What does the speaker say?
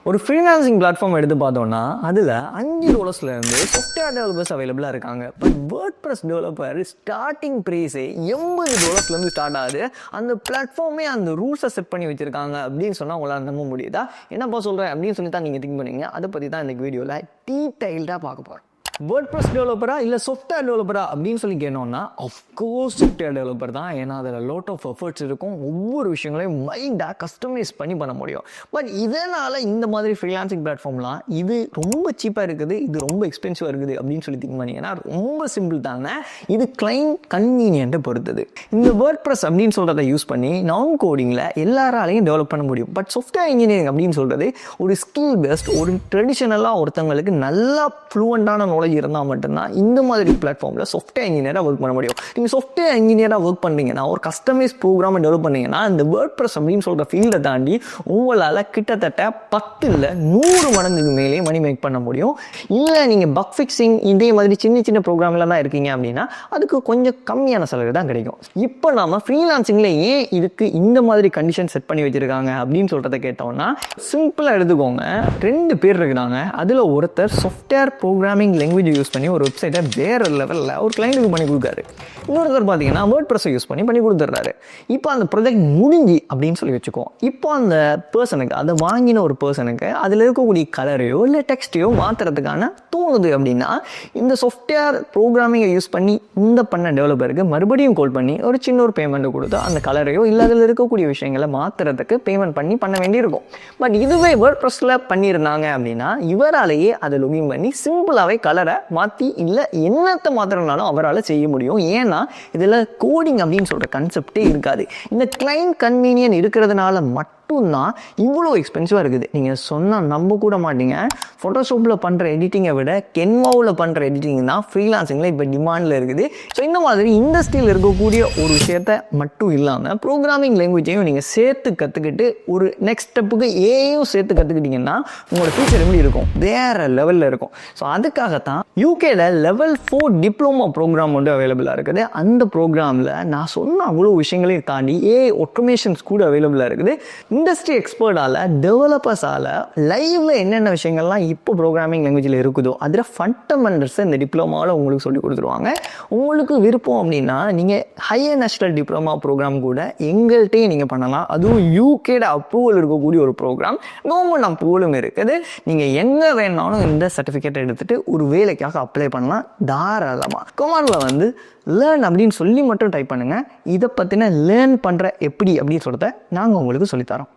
ஒரு freelancing platform எடுத்து பார்த்தோம்னா அதில் $5 சாஃப்ட்வேர் டெவலப்பர்ஸ் அவைலபிளாக இருக்காங்க. பட் வேர்ட்பிரஸ் டெவலப்பர் ஸ்டார்டிங் ப்ரைஸே $80 ஸ்டார்ட் ஆகுது. அந்த பிளாட்ஃபார்மே அந்த ரூல்ஸை செட் பண்ணி வச்சுருக்காங்க அப்படின்னு சொன்னால் உங்களால் நம்ப முடியுதா? என்னப்பா சொல்கிறேன் அப்படின்னு சொல்லி தான் நீங்கள் திங்க் பண்ணுவீங்க. அதை பற்றி தான் இந்த வீடியோவில் டீடைல்டாக பார்க்க போகிறோம். வேர்ட்பிரஸ் டெவலப்பரா இல்லை சாஃப்ட்வேர் டெவலப்பரா அப்படின்னு சொல்லி கேட்டோம்னா அஃப்கோர்ஸ் சாஃப்ட்வேர் டெவலப்பர் தான். ஏன்னா அதில் லாட் ஆஃப் எஃபர்ட்ஸ் இருக்கும். ஒவ்வொரு விஷயங்களையும் மைண்டாக கஸ்டமைஸ் பண்ண முடியும். பட் இதனால் இந்த மாதிரி ஃப்ரீலான்சிங் பிளாட்ஃபார்ம்லாம் இது ரொம்ப சீப்பாக இருக்குது, இது ரொம்ப எக்ஸ்பென்சிவாக இருக்குது அப்படின்னு சொல்லி திங்க் பண்ணிங்கன்னா ரொம்ப சிம்பிள் தாங்க. இது கிளைண்ட் கன்வீனியன்ட்டை பொறுத்தது. இந்த வேர்ட்பிரஸ் அப்படின்னு சொல்கிறத யூஸ் பண்ணி நான் கோடிங்கில் எல்லாராலையும் டெவலப் பண்ண முடியும். பட் சாஃப்ட்வேர் இன்ஜினியரிங் அப்படின்னு சொல்கிறது ஒரு ஸ்கில் பேஸ்ட், ஒரு ட்ரெடிஷ்னலாக ஒருத்தவங்களுக்கு நல்லா ஃப்ளூவெண்ட்டான நாலேஜ் இருந்தால் மட்டும்தான் இந்த மாதிரி பிளாட்ஃபார்மில் சாஃப்ட்வேர் இன்ஜினியராக ஒர்க் பண்ண முடியும். நீங்கள் சாஃப்ட்வேர் இன்ஜினியராக ஒர்க் பண்ணுறீங்கன்னா, ஒரு கஸ்டமைஸ் ப்ரோக்ராமை டெவலப் பண்ணீங்கன்னா இந்த வேர்ட்பிரஸ் அப்படின்னு சொல்கிற ஃபீல்டை தாண்டி உங்களால் கிட்டத்தட்ட 10 இல்லை 100 மடங்குக்கு மேலே மணி மேக் பண்ண முடியும். இல்லை நீங்கள் பக் ஃபிக்ஸிங் இதே மாதிரி சின்ன சின்ன ப்ரோக்ராமில் தான் இருக்கீங்க அப்படின்னா அதுக்கு கொஞ்சம் கம்மியான செலவு தான் கிடைக்கும். இப்போ நாம் ஃப்ரீலான்சிங்கில் ஏன் இதுக்கு இந்த மாதிரி கண்டிஷன் செட் பண்ணி வச்சுருக்காங்க அப்படின்னு சொல்கிறத கேட்டோம்னா சிம்பிளாக எடுத்துக்கோங்க. 2 பேர் இருக்கிறாங்க. அதில் ஒருத்தர் சாஃப்ட்வேர் ப்ரோக்ராமிங் லாங்குவேஜ் யூஸ் பண்ணி ஒரு வெப்சைட்டை வேறு லெவலில் ஒரு கிளைண்ட்டுக்கு பண்ணி கொடுக்காரு. இன்னொருத்தர் பார்த்தீங்கன்னா வேர்ட்பிரஸை யூஸ் பண்ணி கொடுத்துட்றாரு. இப்போ அந்த ப்ராஜெக்ட் முடிஞ்சு அப்படின்னு சொல்லி வச்சுக்கோம். இப்போ அந்த பர்சனுக்கு, அதை வாங்கின ஒரு பர்சனுக்கு அதில் இருக்கக்கூடிய கலரையோ இல்லை டெக்ஸ்ட்டையோ மாற்றுறதுக்கான தோணுது அப்படின்னா இந்த சாஃப்ட்வேர் ப்ரோக்ராமிங்கை யூஸ் பண்ணி பண்ண டெவலப்பருக்கு மறுபடியும் கால் பண்ணி ஒரு சின்ன ஒரு பேமெண்ட்டை கொடுத்து அந்த கலரையோ இல்லை அதில் இருக்கக்கூடிய விஷயங்களை மாற்றுறதுக்கு பேமெண்ட் பண்ண வேண்டியிருக்கும். பட் இதுவே வேர்ட்பிரஸில் பண்ணியிருந்தாங்க அப்படின்னா இவராலேயே அதை லொகின் பண்ணி சிம்பிளாகவே கலரை மாற்றி இல்லை என்னத்தை மாத்திரனாலும் அவரால் செய்ய முடியும். ஏன்னா இதில் கோடிங் அப்படின்னு சொல்கிற கன்செப்டே இருக்காது. இந்த கிளைண்ட் கன்வீனியன்ட் இருக்கிறதுனால மட்டும்தான் இவ்வளோ எக்ஸ்பென்சிவாக இருக்குது. நீங்கள் சொன்னால் நம்ப கூட மாட்டீங்க. ஃபோட்டோஷாப்பில் பண்ணுற எடிட்டிங்கை விட கென்வாவில் பண்ணுற எடிட்டிங் தான் ஃப்ரீலான்சிங்கில் இப்போ டிமாண்டில் இருக்குது. ஸோ இந்த மாதிரி இண்டஸ்ட்ரியில் இருக்கக்கூடிய ஒரு விஷயத்த மட்டும் இல்லாமல் ப்ரோக்ராமிங் லாங்குவேஜையும் நீங்கள் சேர்த்து கற்றுக்கிட்டு ஒரு நெக்ஸ்ட் ஸ்டெப்புக்கு ஏயும் சேர்த்து கற்றுக்கிட்டிங்கன்னா உங்களோட ஃபியூச்சர் எப்படி இருக்கும், வேறு லெவலில் இருக்கும். ஸோ அதுக்காகத்தான் யூகேல லெவல் 4 டிப்ளமோ ப்ரோக்ராம் வந்து அவைலபிளாக இருக்குது. அந்த ப்ரோக்ராமில் நான் சொன்ன அவ்வளோ விஷயங்களையும் தாண்டி ஆட்டோமேஷன்ஸ் கூட அவைலபிளாக இருக்குது. இண்டஸ்ட்ரி எக்ஸ்பர்ட்டால் டெவலப்பர்ஸால் லைவ்ல என்னென்ன விஷயங்கள்லாம் இப்போ ப்ரோக்ராமிங் லாங்குவேஜில் இருக்குதோ அதில் ஃபண்டமெண்டல்ஸை இந்த டிப்ளமாவில் உங்களுக்கு சொல்லி கொடுத்துருவாங்க. உங்களுக்கு விருப்பம் அப்படின்னா நீங்கள் ஹையர் நேஷனல் டிப்ளமா ப்ரோக்ராம் கூட எங்கள்கிட்டயே நீங்கள் பண்ணலாம். அதுவும் யூகேட அப்ரூவல் இருக்கக்கூடிய ஒரு ப்ரோக்ராம், கவர்மெண்ட் அப்ரூவலும் இருக்குது. நீங்கள் எங்கே வேணாலும் இந்த சர்டிஃபிகேட் எடுத்துகிட்டு ஒரு வேலைக்காக அப்ளை பண்ணலாம் தாராளமாக. கமாண்டில் லேர்ன் அப்படின்னு சொல்லி மட்டும் டைப் பண்ணுங்கள். இதை பற்றின லேர்ன் பண்ணுற எப்படி அப்படின்னு சொல்கிறத நாங்கள் உங்களுக்கு சொல்லித்தரோம்.